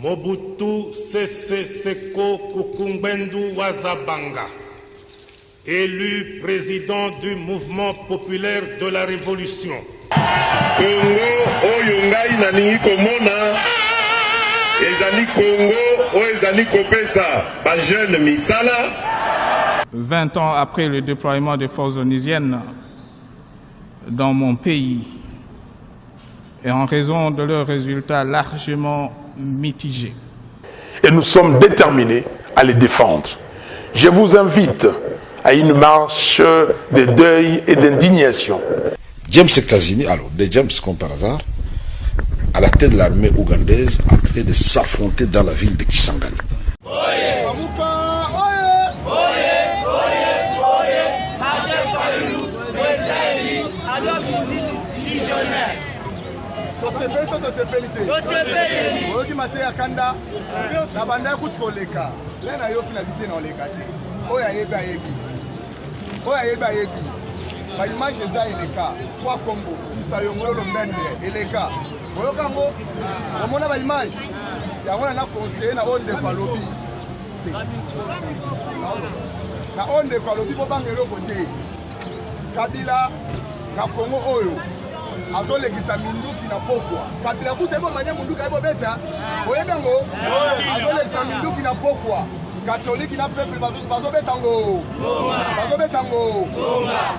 Mobutu Sese Seko Kukumbendu Wazabanga, élu président du mouvement populaire de la Révolution. Congo oyongai naningi komona ezali Congo ezali kopesa ba jeune misala. 20 ans après le déploiement des forces onusiennes dans mon pays et en raison de leurs résultats largement mitigés. Et nous sommes déterminés à les défendre. Je vous invite à une marche de deuil et d'indignation. James Kazini, alors de James comme par hasard, à la tête de l'armée ougandaise, en train de s'affronter dans la ville de Kisangani. Ba image za eleka kwa Congo kisayongolo lombende eleka boyokango omona ba image ya wana na conseiller na onde kwa lobby na onde kwa lobby bo bangelo kote Kabila na Congo oyo azolekisa minduki na pokwa Kabila kutebo manya munduka ebo beta boyebango azolekisa minduki na pokwa catholique na peuple bazo betango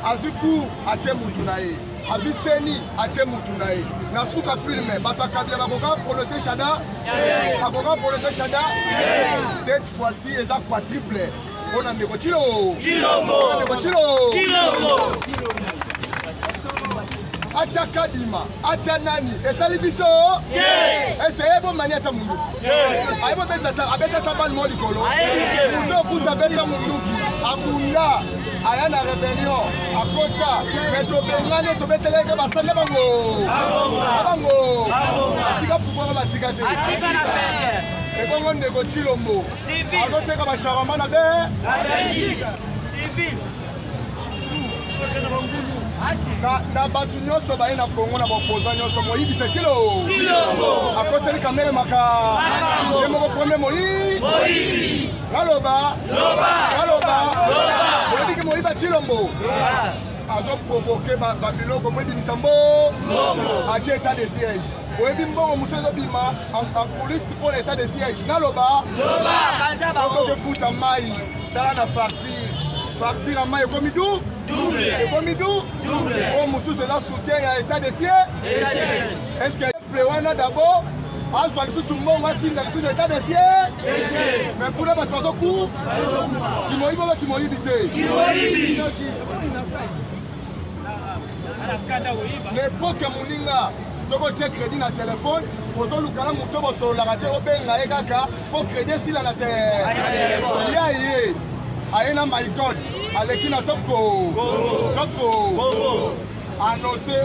azuku ache mutu na ye azuseni ache mutu na ye na suka filme batakabila bakoka prononcer chada cette fois-ci eza quadruple ona ndeko chilo acha kadima acha nani etali biso ese ebo maniata mundu aibo betata abeta tabal mo likolo mundo kuta beta mundu akunda aya na rebellion akota meto bengane to beteleke basanga bango tika pouvoir batika te ekongo ndeko chilombo azoteka basharama na be civil na batu nyonso baye na Congo na bapoza nyonso moyibisa chilo akoseli kamere maka moko premier moyibi galoba moyibiki moyiba chilombo azo provoquer babiloko moyibisa mbo ache état de siège oyebi mbongo mosu ezobima en police pour l'état de siège naloba sokoke futa mai tala na facture ya mai ekomi double. Oh, monsieur, c'est un soutien à l'état de siège. Est-ce que le Wana d'abord a choisi sous mon matin dans l'état de siège? Mais pour la bataille au cours, qui m'a évité. L'époque Mouninga, ce que j'ai crédit dans le téléphone, pour que le canal Moutobo sur la radio, ben Egaka, pour crédit si la terre. Aena my God, alekina topko annoncé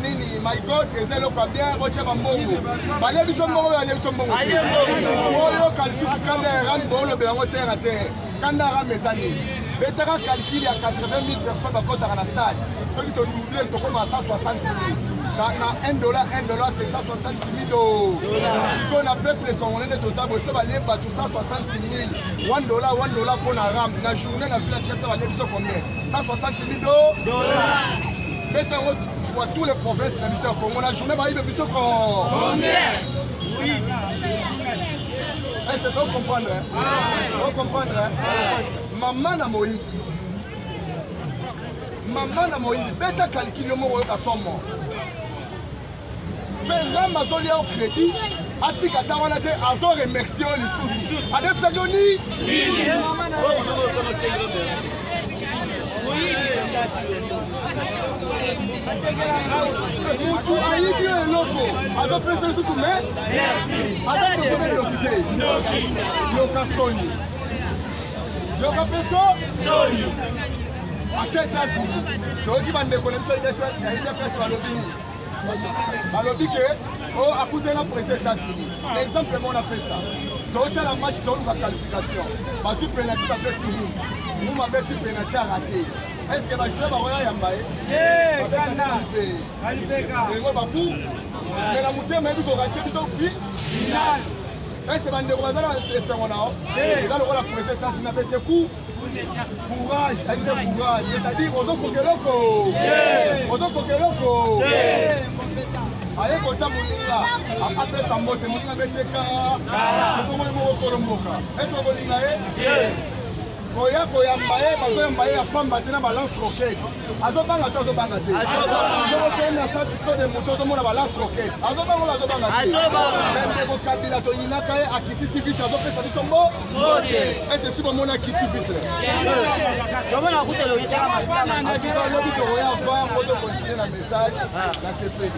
nini my God ezelo kwa bien rocha bambongo bale biso mbongo oyo kalisi kanda ran bolo belango terre à terre kanda ra mesani betara calcul ya 80 000 personnes bakota na stade ceux qui te doublé to comme à 160 000 na $1 c'est 160 000 si on a peuple congolais de ça bo ça va les pas tout 160 000 $1 pour la ram na journée na fila ça va les biso combien 160 000 $. Mettons fois tous les provinces na biso Congo la journée va y biso combien. Oui. Est-ce que vous comprenez? Vous comprenez? Maman na moïdi beta calcul yo mo ka somo mais mazoli au crédit atika tawana te azo remercier les sous adep sagoni mutu ayibi eloko azo pesa sous mais merci azo pesa l'ocité yoka soni yoka peso soni aketasi toki bande connexion ya ile pesa balobi ke o akutela pour États-Unis l'exemple mon appelle ça toki la match dans la qualification basi penalty ba pesi nous ma bête penalty raté est-ce que ba jouer ba roya yambaye kana alibeka ngo ba pour mais la mutema ebi ko raté biso final Est-ce que vous avez là le président n'a pas été coup courage, courage, c'est-à-dire aux autres Kokeloko. Allez, quand on a fait sa moto, on a fait des cas, on a est-ce que vous avez Koya mbaye bazo mbaye afamba tena balance roquette azobanga to azobanga te azobanga sa biso de moto to mona balance roquette azobanga te même ko kabila to inaka akitisi vite azopesa biso mbo et c'est si bon mona akiti vite yo mona kutelo yitaka mafana na kiba lobi to koya va pour continuer la message la CPD.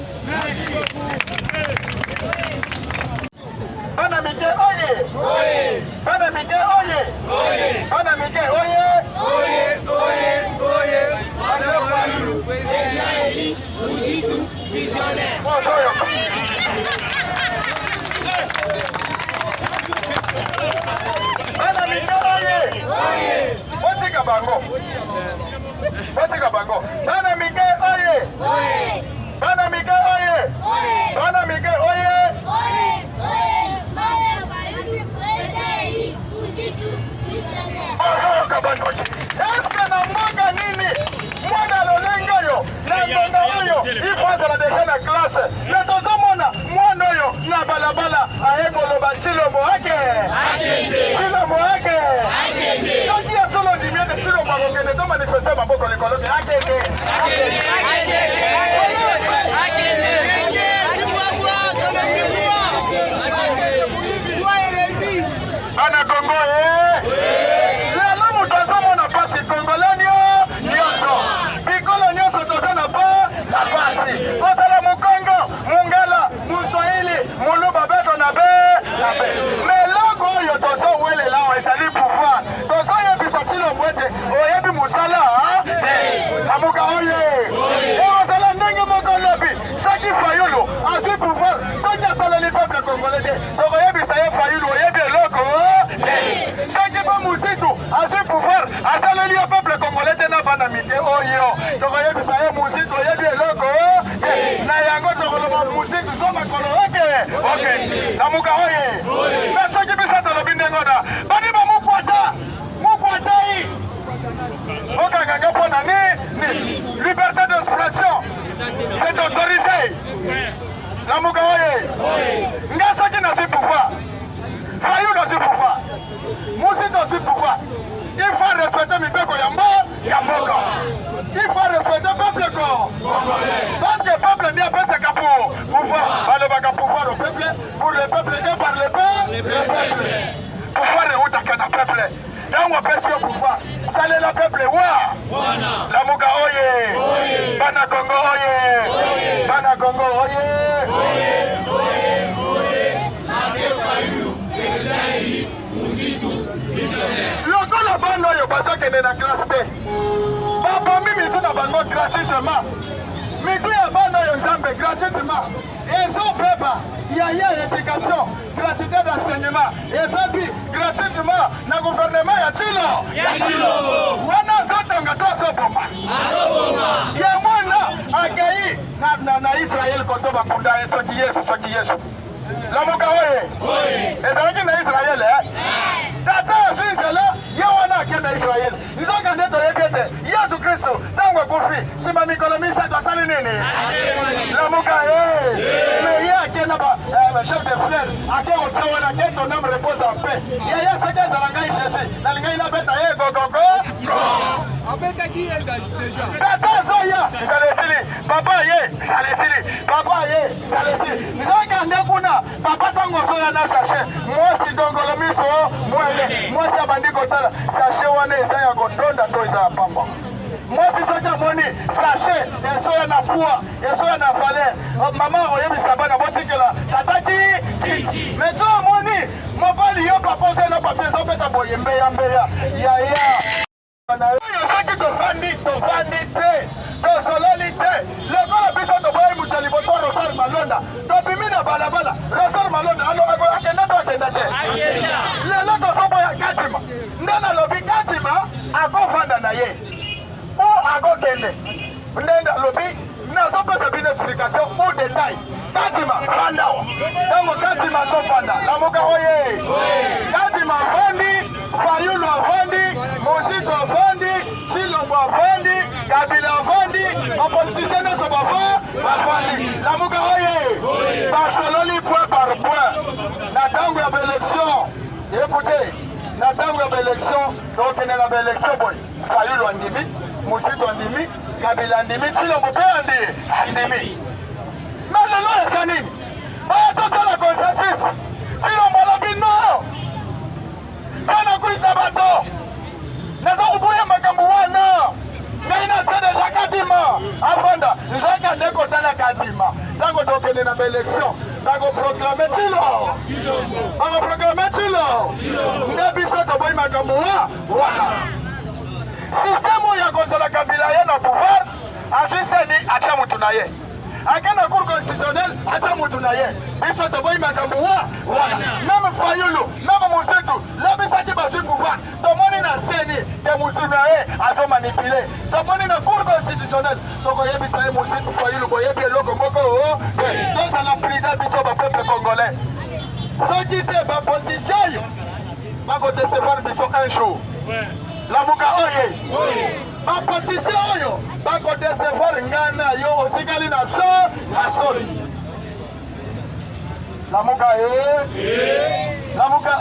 Bana mike oye! Oye! Bana mike oye! Oye! Bana mike oye! Oye! Oye! Oye! Bana Fayulu, Ezaeli, Muzitu, visionnaire. Bana mike oye! Oye! Botika bango! Botika bango! Bana mike oye! Oye! Bana mike oye! Oye! Bana mike oye! Oye! Est-ce na mwanga nini mwana lolengo yo na ngonga oyo ifazala deja na classe na tozomona mwana oyo na balabala ayekoloba Chilombo ake soki ya solo ndimiete Chilombo akokende to manifeste maboko likolo te akende ana Kongo liberté d'expression, c'est autorisé. La Moukawaye, Ngasa qui n'a pas pouvoir, Fayou n'a pas pouvoir, Moussi n'a pas pouvoir. Il faut respecter Mibeko Yamboka. Il faut respecter le peuple parce que le peuple n'y a pas ce capot. Pouvoir, le pouvoir au peuple, pour le peuple et par le peuple. Pouvoir est où t'as qu'un peuple. Là on appelle ce pouvoir. Ça c'est le peuple. La Mouka oye. Bana Congo oye. Bana Congo oye. Loko la bande oyo baso kende na classe B. Papa mimi tu na bango gratuitement. Mitu ya bande oyo nzambe gratuitement. Ezo beba ya éducation, gratuité d'enseignement et puis gratuitement na gouvernement ya Chilo. Wana zote ngatoa bomba. Ya mwana agai na Israel koto bakunda soki Yesu. La Mouka oye. Ezalaki na Israel Tata Zizela yawana kenda Israel. Nzoka ndeto yekete Yesu Kristo tango kufi sima mikolo misa twasali nini? La Mouka mais ya kenda ba chef de frère akero tsawana ke ton âme repose en paix. Ya saka zalanga Jésus na linga ina beta gogogo. Abeta ki déjà. Tata zoya zalesili papa zalesili nzoka ndekuna papa tango zoya na sachet moi si dongolo miso moi si abandi kotala sachet wana eza ya kodonda to eza ya pamba moi si soki amoni sachet ezoya na poids ezoya na valeur mama oyebisa bana botikela tataki mais so amoni mobali yo papa oza na papier ezobeta boye mbeya yaya soki tovandi te tosololi te lokola biso toboyi moto liboso Rosar Malonda tobimi na balabala Rosar Malonda akenda to akenda te lelo tozoboya Katima nde nalobi Katima akofanda na ye o akokende nde nalobi nazopesa une explication au détail. Katima, Fanda. Donc, Katima, son Fanda. Lamuka Oye. Katima, Fandi. Fayulu, Fandi. Mosito, Fandi. Chilombo, Fandi. Kabila, Fandi. Les politiciens ne sont pas Fandi. Lamuka Oye. Barcelone, point par point. Natango, il y a élection. Écoutez, Natango, il y a élection. Donc, il y a élection. Fayulu, Andimi. Mosito, Andimi. Kabila ndimi Chilombo pe ndimi. Mais le lot est canin. Tout ça la consensus. Chilombo lobi non. Kana kuita bato. Naza kubuya makambu wana. Ngaina tede jakadima. Afanda, njaka ndeko tala kadima. Tango tokene na élection. Tango proclamer Chilo. Tango proclamer Chilo. Ndebiso to boy makambu wana. Système ya kozala Kabila ye na pouvoir afiseni acha mutu na ye akana cour constitutionnel acha mutu na ye biso to boy makambu wana même Fayulu même Mositu la bisaki basu pouvoir to moni na seni te mutu na ye ato manipuler to moni na cour constitutionnel to ko yebisa ye Mositu Fayulu ko yebi eloko moko to ça la prida biso ba peuple congolais soki te ba politicien yo ba ko décevoir biso un jour. Lamuka Oye. Ba politicien oyo ba ko décevoir ngana yo otikali na so. Lamuka Lamuka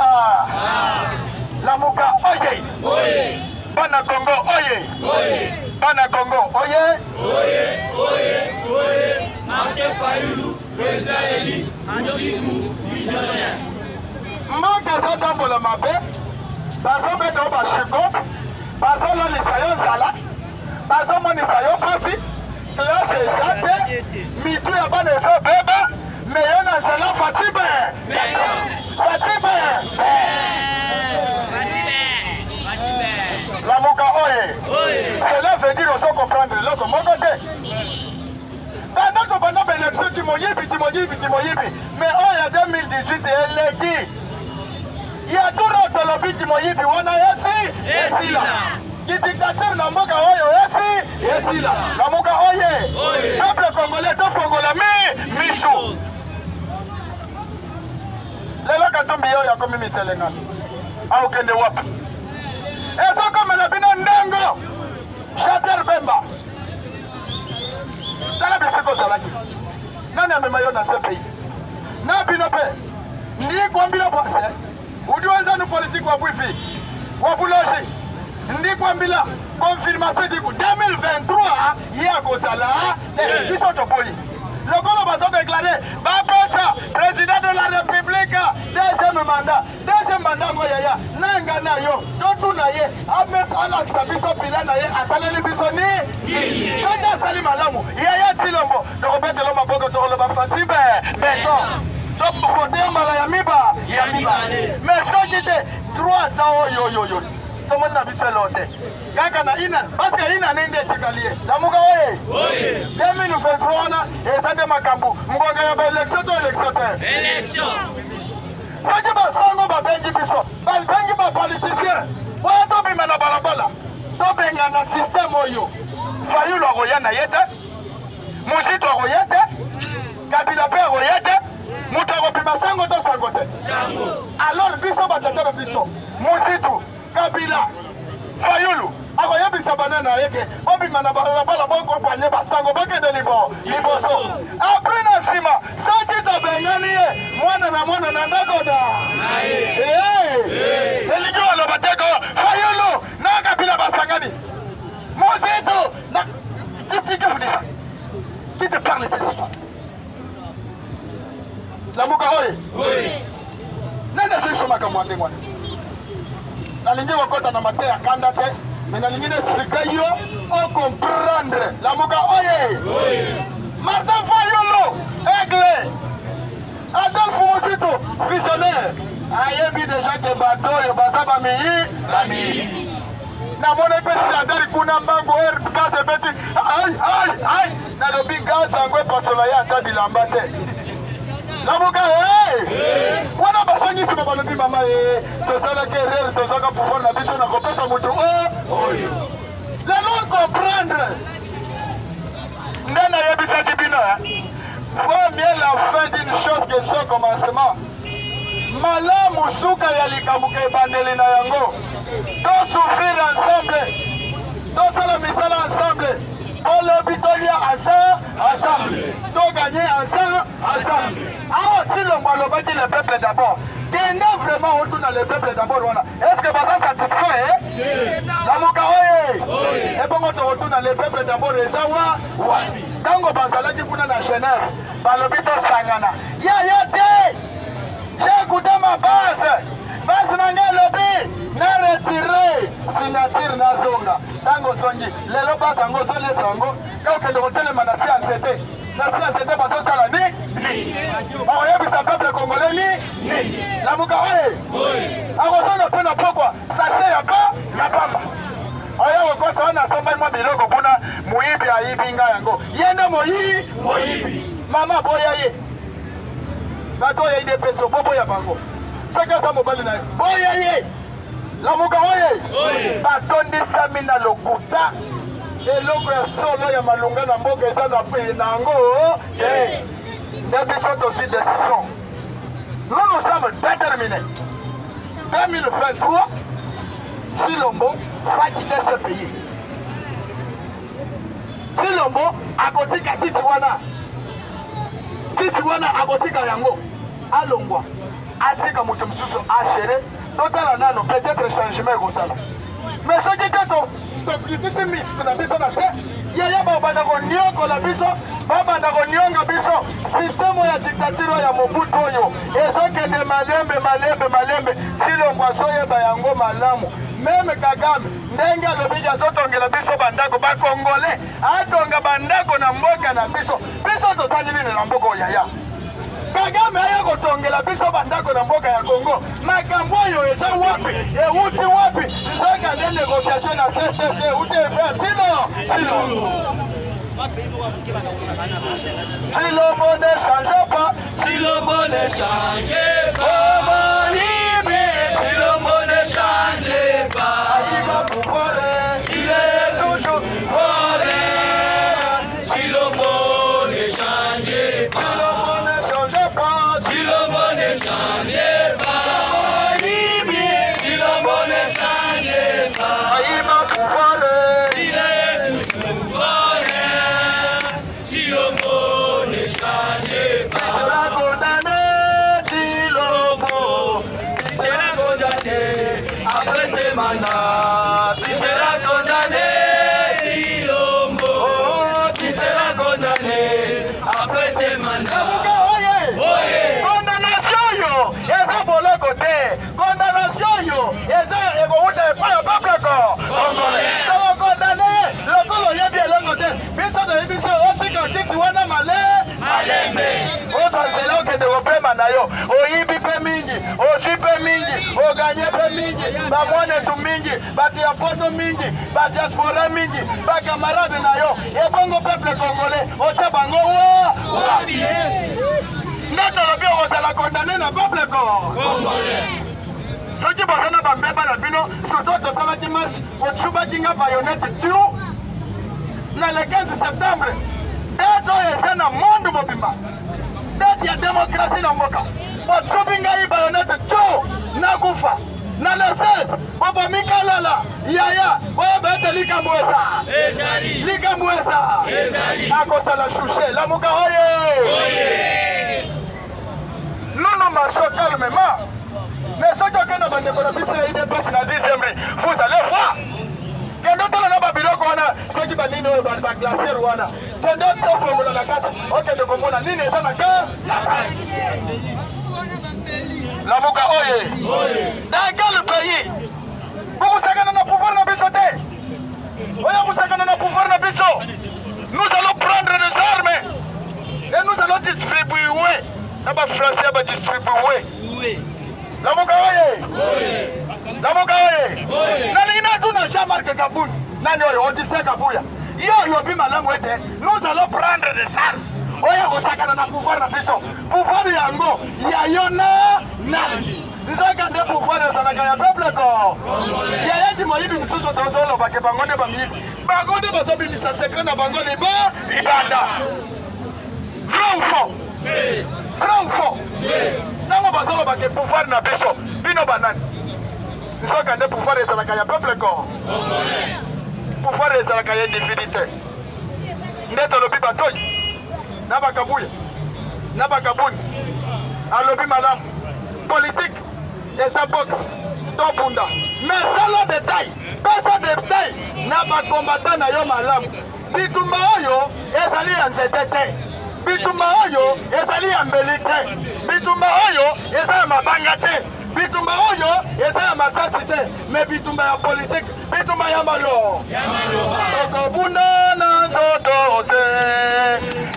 Lamuka Oye. Bana Congo Oye. Bana Congo Oye. Martin Fayulu, président élu, Andokikou, visionnaire. Maka za tambola mabe. Bazo beto ba shiko. Bazo lo ni sayo zala. Bazo mo ni sayo pasi. Classe zate. Mitu ya bane zo bebe. Meyona zala Fatibe. Lamuka Oye. Cela veut dire aussi comprendre l'autre mon côté. Pendant l'élection, Timoyibi. Mais en 2018, elle est dit. Il y a tout notre lobby Timoyibi. On a ici là. Dictateur Namoka Oye, ici là. Namoka Oye. Peuple congolais, tout congolais, Michou. Les locatombi ya comme mitelenga. A okende wap. Eso comme la bino ndengo. Jean-Pierre Bemba. Dala bisiko zalaki. Nani amemayo na ce pays? Na binope. Ndi kwambila bwase. Udiwanza nu politique wa bwifi. Wa buloshi. Ndi kwambila confirmation diku 2023 ya kozala biso topoli. Le Golo va déclaré, Bapesa, président de la République, deuxième mandat, Goyaya, Nanga Nayo, Dotu Naye, Ames Alex Abiso Pilanaye, Asaleli Bisoni, Soja Salimalamu, Yaya Tilombo, de Robert de Loma Boko, de Loma Fatibe, Béton, donc côté Malayamiba, Yamiba, mais Sojite, 300 yo. Tout le monde a vu ce lote. Parce que Ina n'est pas Lamuka Oye. 2023, et ça de Makambu. Mouanga y a élection ou élection? Ça qui va s'en va benji biso. Benji va politicien. Voilà, tu peux m'en balabala. Tu peux m'en système oyo. Fayulu Royana yete. Mosito Royete. Kabila Pe Royete. Moutaro Pimasango to Sangote. Alors biso batatero biso. Mosito. Kabila, Fayulu, Agoya Bisabana Yeke, Bobby Manabala, compagnie Basango, Bakende Liboso. Après Nasima, Sakita Bengani, Mwana Nandagoda. Eligio Lobatego, Fayulu, Nakabila Basangani. Mosito, qui te parle de cette histoire? La Moukaoye? Oui. Nana Soma Kamwande. Nalingi wakota na mate ya kanda te, mais nalingi expliquer yo on comprendre. La Muka Oye. Martin Fayulu, Aigle. Adolphe Mosito, visionnaire. Ayebi déjà que bateau yo bazaba mi. Na mone pesi la dari kuna mbango gaz beti. Aïe. Na lo big gas angwe pasola ya ta bilambate. Lamuka wana basangi sima balobi mama tosala guerrier tosaka pouvoir na biso na kopesa mutu oyo lelo comprendre ndana yebisaki bino Vaut mieux la fin d'une chose que son commencement. Malamu suka ya likabuka ebandeli na yango. Tous souffrir ensemble. Tous la misala ensemble. Pour l'obitolia ensemble. Tous gagner ensemble. Alors, si l'on va le bâtir le peuple d'abord. Qu'est-ce vraiment autour dans le peuple d'abord? Est-ce que ça satisfait? La Moukaoye. Et bon, on retourne dans le peuple d'abord. Et ça, oui. Tango Bazala qui est à Genève. Par l'hôpital Sangana. Ya, j'ai écouté ma base. Base Nanga Lobby. N'a retiré. Signature Nazonga. Tango Songi. Les lobas Sango sont les Sango. Quand le hôtel est menacé en CT. C'était parce que ça l'a dit. On y a vu sa peuple congolais. La Moukaoye. A reçu le peu n'a pas quoi. Sachez, y'a pas. Oya wakosa wana samba mwa biloko kuna muibi aibi nga yango. Yenda moyibi. Mama boya ye. Bato ya ide peso bobo ya bango. Saka sa mobali na. Boya ye. La Moukaoye. Batondi samina lokuta. Eloko ya solo ya malunga na mboka eza na pe nango. Depuis cette aussi décision. Nous sommes déterminés. 2023 Chilombo va quitter ce pays. Chilombo a kotika Titiwana a kotika yango. Alongwa. Atika mutu msusu achere. Totala nano peut-être changement comme ça. Mais ce qui est tout, c'est mixte na biso na se. Yaya babanda ko nyoko la biso, babanda ko nyonga biso. Système ya dictature ya Mobutu oyo. Ezoke de malembe. Chilombo azoye ba yango malamu. Même Kagame, ndenge alobi azotongela biso bandako ba Congolais, atonga bandako na mboka na biso. Biso tozali nini na mboka yaya? Kagame aya kotongela biso bandako na mboka ya Congo. Makambo oyo eza wapi? Euti wapi? Nzoka nde négociation na CCC, euti efa Chilombo ne change pas. Chilombo ne change pas. Chilombo ne change pas. Il va pouvoir. Il est toujours fort. Chilombo ne change pas. Chilombo ne change pas. Chilombo ne change pas. Il va pouvoir. Il est toujours fort. Chilombo ne change pas. Il sera condamné, Chilombo. Il sera condamné après ses mandats. Il sera condamné, Chilombo. Qui sera condamné après ses mandats. Condamnation yo, eza boloko te. Condamnation yo, eza ekouta epai ya peuple congolais. Soko condamné, lokolo yebi eloko te. Biso toyebi biso otika kiti wana malembe. Ozazela okende kopema na yo. Oyibi pe mingi, ozwi pe mingi, oganye pe mingi, bamwanetu mingi, bato ya poto mingi, badiaspora mingi, bakamarade na yo. Ebongo peuple congolais, otia bango wapi? Ndoto lobi ozala condamné na peuple congolais. Soki bozana bambeba na bino, surtout tosalaki marche, otubaki nga bayonete tu na le 15 septembre. Date oyo eza na monde mobimba. Date ya démocratie na mboka. Otubi ngai bayonete tu nakufa. Na le 16, Boba Mikalala, Yaya, Webete Likambuesa. Likambuesa. Akosala chouché, la Moukaoye. Nous marchons calmement. Mais ceux qui ont été dans le dépassent la 10e rue, vous allez voir. Quand on a un babiloko, ceux qui ont été glacier, quand on a la carte, ok, de comprendre, ni les la Moukaoye. Dans quel pays? Vous savez que nous pouvoir nous bisoter. Vous savez que nous pouvoir nous bisoter. Nous allons prendre des armes et nous allons distribuer. Les Français vont distribuer. La Moukaoye. La Moukaoye. Nalina tuna Jean-Marc Kaboun. Nani on distrait Kabouya. Nous allons prendre des armes. Oya kosaka na pouvoir na biso. Pouvoir yango ya yona na. Nzoka nde pouvoir ezalaka ya peuple ko. Ya yati moyibi misusu tozolo bake bango nde bamiyibi. Bango nde bazobimisa secret na bango libanda. ou faux? Vrai ou faux? Nango basolo bake pouvoir na biso bino banani soka nde pouvoir ezalaka ya peuple corps pouvoir ezalaka ya individuité nde tolobi batoyi na bakabuya na bakabuni alobi malamu politique eza box to bunda mais salo détail pesa détail na bakombata na yo malamu bitumba oyo ezali ya nzete te bitumba oyo ezali ya mbeli te bitumba oyo eza ya mabanga te bitumba oyo eza ya masasi te me bitumba ya politique bitumba ya malo tokobunda na nzoto te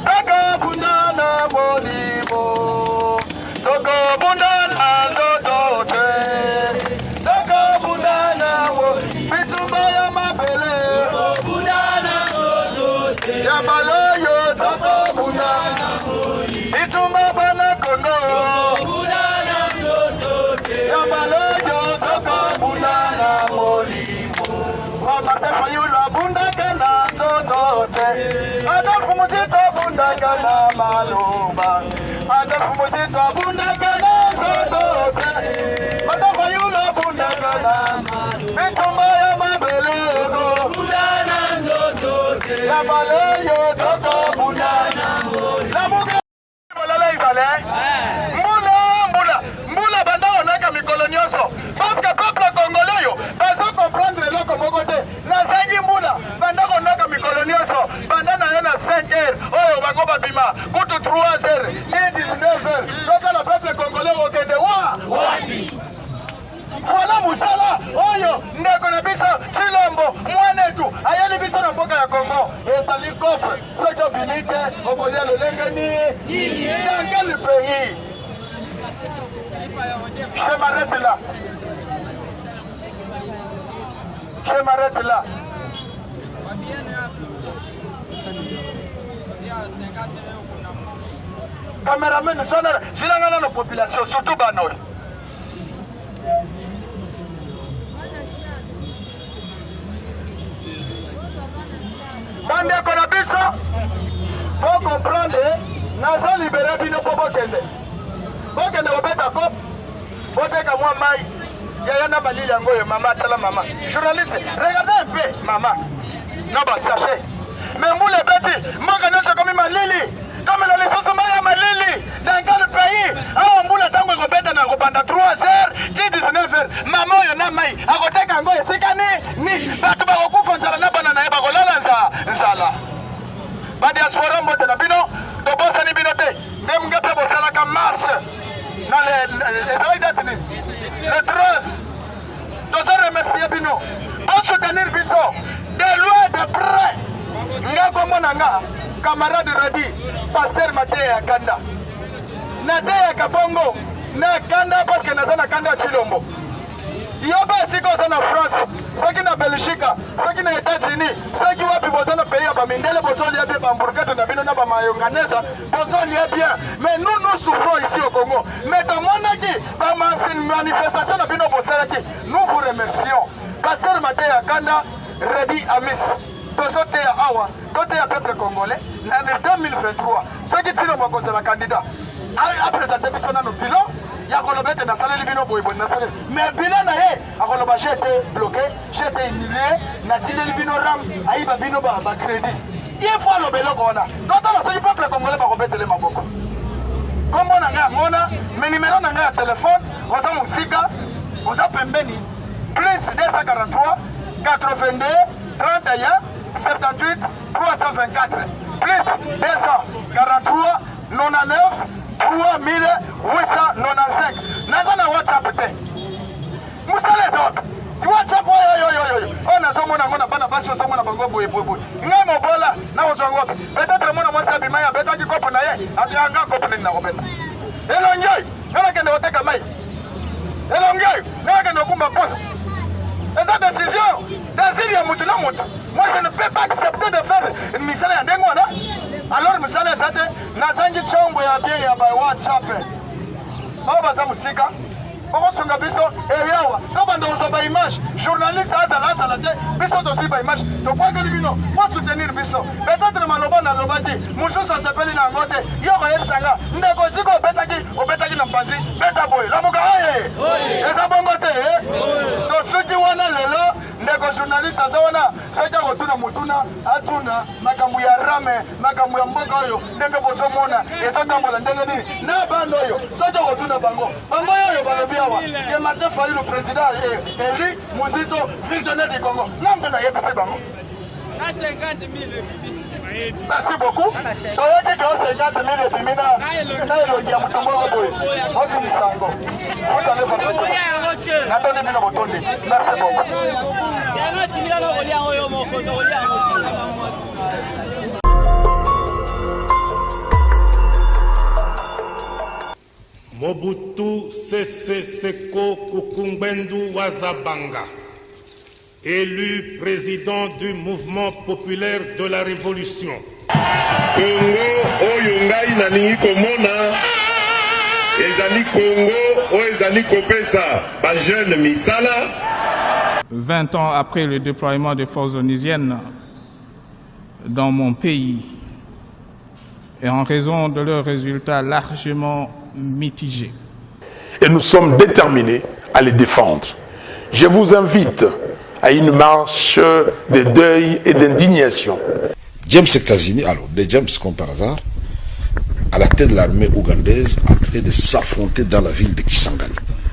tokobunda na molimo tokobunda na nzoto te tokobunda na bitumba ya mabele ya maloyo tokobunda bitumba bana kondo ya maloyo tokobunda na molimo Martin Fayulu abundaka na nzoto te Adolphe Muzito abundaka na maloba Adolphe Muzito abundaka na nzoto te Martin Fayulu abundaka na bitumba ya mabele ya maloyo tokobunda na molimo mbula banda onaka mikolo nyonso parce que peuple congolais yo baza comprendre eloko moko te nazangi mbula banda konaka mikolo nyonso banda na yo na 5 heures oyo bango babima kutu 3 heures ti 19 heures tokala peuple congolais okende wati voilà musala oyo ndeko na biso Chilombo mwanetu ayeli biso na mboka ya Congo ezali cope soki obimi te okolia lolenge ni dans quel pays? Je m'arrête là. Je m'arrête là. Caméraman, je suis dans la population, surtout Banoï. Bande Konabiso, pour comprendre, nous libéré Bino Pobokende. Bokende Robeta Kop, Boteka moi Maï, Yayana Malili Yangoye, maman, tala maman. Journaliste, regardez un peu, maman. Non, bah, sachez. Mais vous les bêtis, moi, quand je suis comme Malili, comme la licence Maya Malili, dans quel pays? Ah, on boule à Tango Robeta, na Robanda 3 heures, 19 heures, maman, Yana Maï, à côté Kangoye, c'est ni, Batuba Roku Fonzala Nabana, Ebagola, Nzala. Ba diaspora mbote na bino, to bosa ni bino te, dem ngape bosala ka marche. Na le 13, nous allons remercier Bino. Pour soutenir Bisso, de loin, de près. Nga Komonanga, camarade Radi, pasteur Matéa Kanda. Natéa Kabongo, na Kanda parce que nous avons Kanda Chilombo. Yoba siko sana France, saki na Belgique, saki na États-Unis, saki wapi bozana pays ya Bamindele, bozoli ya bien Bambourgate na bino na Bamayonganesa, bozoli ya bien. Mais nous souffrons ici au Congo. Mais dans mon aki, manifestation na bino bosalaki, nous vous remercions. Pasteur Matéa Kanda, Redi Amis, tozote ya awa, tote ya peuple congolais, en 2023, saki tino makosa la candidat, a présenté biso na nos bilan. Yakolobete na saleli bino boy na saleli mais bilan na ye akoloba j'ai été bloqué, j'ai été humilié na tileli bino ram aiba bino ba crédit il faut le belo kona donc la seul peuple congolais ba kobetele maboko kombo na nga ngona mais numéro na nga ya téléphone oza musika oza pembeni plus 243 82 31 78 324 plus 243 99 3895. Nazana WhatsApp te. Musale zote. WhatsApp yo. Ona somo na ngona bana basi somo na bango boye. Ngai mobola na ozongo. Peut-être mona mwasa bimaya beta ki kopo na ye. Asianga kopo na kopeta. Elonjoi, ngala kende oteka mai. Elonjoi, ngala kende okumba posa. Eza décision, désir ya mutu na mutu. Moi je ne peux pas accepter de faire une misale ya ndengo na. Alors misale zate nazangi chombo ya bien ya by WhatsApp. Baba za musika okosonga biso eyawa tobanda kozwa image journaliste azala te biso tozwi image topwakeli bino posoutenir biso peut-être maloba nalobaki mosusu asepeli na yango te yo koyebisanga ndeko siko obetaki na mpanzi beta boye lamuka oye eza bongo te tosuki wana lelo ndeko journaliste aza wana soki akotuna motuna atuna makambo ya rame makambo ya mboka oyo ndenge bozomona ezotambola ndenge nini na bando oyo soki akotuna bango oyo balobi awa ke Martin Fayulu président eli Muzito visionnaire du Congo nambe nayebisi bango. Merci beaucoup. Toyoki ke 50 000 ebimi na elongi ya moto moko boye okimisango osale natondi bino botondi. Merci beaucoup. Mobutu Sese Seko Kukumbwendu Wazabanga, élu président du mouvement populaire de la Révolution. Congo oyo ngai naningi komona ezali Congo oyo ezali kopesa ba jeune misala. 20 ans après le déploiement des forces onusiennes dans mon pays, et en raison de leurs résultats largement mitigés. Et nous sommes déterminés à les défendre. Je vous invite à une marche de deuil et d'indignation. James Kazini, alors de James comme par hasard, à la tête de l'armée ougandaise, en train de s'affronter dans la ville de Kisangani.